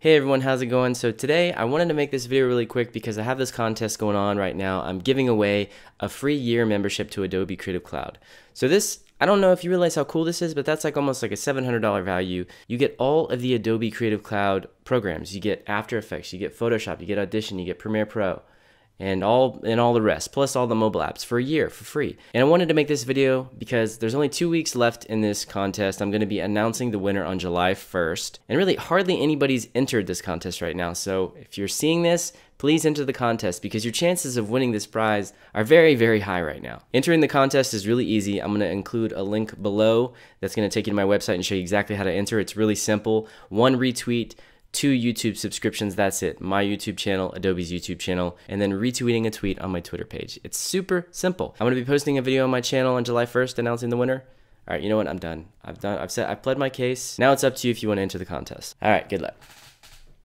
Hey everyone, how's it going? So today I wanted to make this video really quick because I have this contest going on right now. I'm giving away a free year membership to Adobe Creative Cloud. So this, I don't know if you realize how cool this is, but that's like almost like a $700 value. You get all of the Adobe Creative Cloud programs. You get After Effects, you get Photoshop, you get Audition, you get Premiere Pro. And all the rest, plus all the mobile apps for a year for free. And I wanted to make this video because there's only 2 weeks left in this contest. I'm going to be announcing the winner on July 1st. And really, hardly anybody's entered this contest right now. So if you're seeing this, please enter the contest because your chances of winning this prize are very, very high right now. Entering the contest is really easy. I'm going to include a link below that's going to take you to my website and show you exactly how to enter. It's really simple. 1 retweet, 2 YouTube subscriptions, that's it. My YouTube channel, Adobe's YouTube channel, and then retweeting a tweet on my Twitter page. It's super simple. I'm going to be posting a video on my channel on July 1st announcing the winner. All right, you know what? I'm done. I've pled my case. Now it's up to you if you want to enter the contest. All right, good luck.